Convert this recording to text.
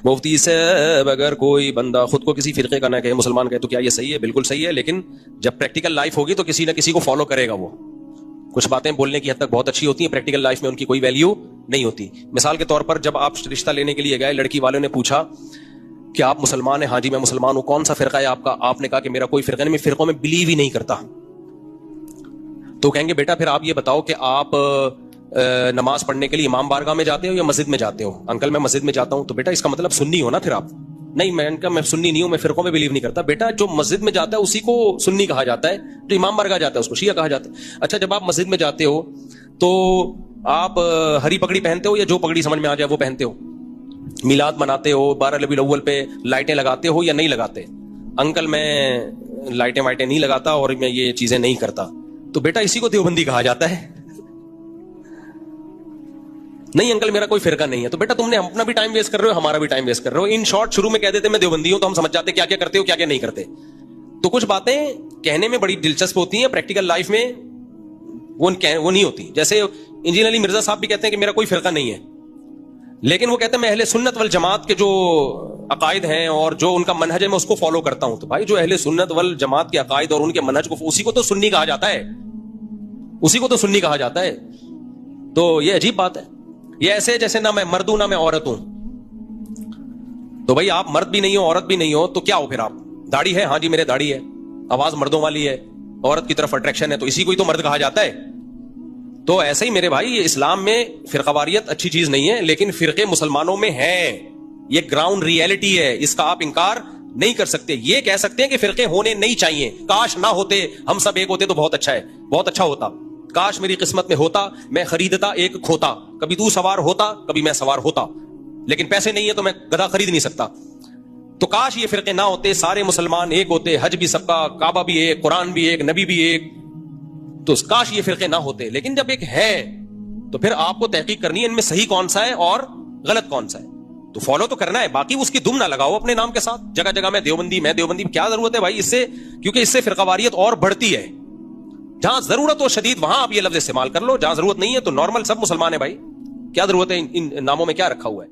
مفتی صاحب اگر کوئی بندہ خود کو کسی فرقے کا نہ کہے مسلمان کہے تو کیا یہ صحیح ہے؟ بالکل صحیح ہے، لیکن جب پریکٹیکل لائف ہوگی تو کسی نہ کسی کو فالو کرے گا. وہ کچھ باتیں بولنے کی حد تک بہت اچھی ہوتی ہیں، پریکٹیکل لائف میں ان کی کوئی ویلیو نہیں ہوتی. مثال کے طور پر جب آپ رشتہ لینے کے لیے گئے، لڑکی والوں نے پوچھا کہ آپ مسلمان ہیں؟ ہاں جی میں مسلمان ہوں. کون سا فرقہ ہے آپ کا؟ آپ نے کہا کہ میرا کوئی فرقہ نہیں، میں فرقوں میں بلیو ہی نہیں کرتا. تو کہیں گے بیٹا پھر آپ یہ بتاؤ کہ آپ نماز پڑھنے کے لیے امام بارگاہ میں جاتے ہو یا مسجد میں جاتے ہو؟ انکل میں مسجد میں جاتا ہوں. تو بیٹا اس کا مطلب سنی ہو نا پھر آپ. نہیں میں سنی نہیں ہوں، میں فرقوں میں بلیو نہیں کرتا. بیٹا جو مسجد میں جاتا ہے اسی کو سنی کہا جاتا ہے، جو امام بارگاہ جاتا ہے اس کو شیعہ کہا جاتا ہے. اچھا جب آپ مسجد میں جاتے ہو تو آپ ہری پگڑی پہنتے ہو یا جو پگڑی سمجھ میں آ جائے وہ پہنتے ہو؟ میلاد مناتے ہو؟ 12 ربیع الاول پہ لائٹیں لگاتے ہو یا نہیں لگاتے؟ انکل میں لائٹیں وائٹیں نہیں لگاتا اور میں یہ چیزیں نہیں کرتا. تو بیٹا اسی کو دیوبندی کہا جاتا ہے. نہیں انکل میرا کوئی فرقہ نہیں ہے. تو بیٹا تم نے اپنا بھی ٹائم ویسٹ کر رہے ہو، ہمارا بھی ٹائم ویسٹ کر رہے ہو. ان شارٹ شروع میں کہہ دیتے میں دیوبندی ہوں تو ہم سمجھ جاتے کیا کیا کرتے ہو کیا کیا نہیں کرتے. تو کچھ باتیں کہنے میں بڑی دلچسپ ہوتی ہیں، پریکٹیکل لائف میں وہ نہیں ہوتی. جیسے انجینئر علی مرزا صاحب بھی کہتے ہیں کہ میرا کوئی فرقہ نہیں ہے، لیکن وہ کہتے ہیں میں اہل سنت والجماعت کے جو عقائد ہیں اور جو ان کا منہج ہے میں اس کو فالو کرتا ہوں. تو بھائی جو اہل سنت والجماعت کے عقائد اور ان کے منہج کو، اسی کو تو سنی کہا جاتا ہے، اسی کو تو سنی کہا جاتا ہے. تو یہ عجیب بات ہے. یہ ایسے جیسے نہ میں مرد ہوں نہ میں عورت ہوں. تو بھائی آپ مرد بھی نہیں ہو عورت بھی نہیں ہو تو کیا ہو پھر آپ؟ داڑھی ہے؟ ہاں جی میرے داڑھی ہے. آواز مردوں والی ہے، عورت کی طرف اٹریکشن ہے، تو اسی کو ہی تو مرد کہا جاتا ہے. تو ایسے ہی میرے بھائی یہ اسلام میں فرقہ واریت اچھی چیز نہیں ہے، لیکن فرقے مسلمانوں میں ہیں. یہ گراؤنڈ ریئلٹی ہے، اس کا آپ انکار نہیں کر سکتے. یہ کہہ سکتے ہیں کہ فرقے ہونے نہیں چاہیے، کاش نہ ہوتے، ہم سب ایک ہوتے تو بہت اچھا ہے، بہت اچھا ہوتا. کاش میری قسمت میں ہوتا، میں خریدتا ایک کھوتا. کبھی تو سوار ہوتا کبھی میں سوار ہوتا، لیکن پیسے نہیں ہے تو میں گدھا خرید نہیں سکتا. تو کاش یہ فرقے نہ ہوتے، سارے مسلمان ایک ہوتے، حج بھی سب کا، کعبہ بھی ایک، قرآن بھی ایک، نبی بھی ایک. تو کاش یہ فرقے نہ ہوتے. لیکن جب ایک ہے تو پھر آپ کو تحقیق کرنی ہے ان میں صحیح کون سا ہے اور غلط کون سا ہے. تو فالو تو کرنا ہے، باقی اس کی دم نہ لگاؤ اپنے نام کے ساتھ. جگہ جگہ میں دیوبندی کیا ضرورت ہے بھائی اس سے؟ کیونکہ اس سے فرقہ واریت اور بڑھتی ہے. جہاں ضرورت ہو شدید وہاں آپ یہ لفظ استعمال کر لو، جہاں ضرورت نہیں ہے تو نارمل سب مسلمان ہیں بھائی. کیا ضرورت ہے ان ناموں میں کیا رکھا ہوا ہے؟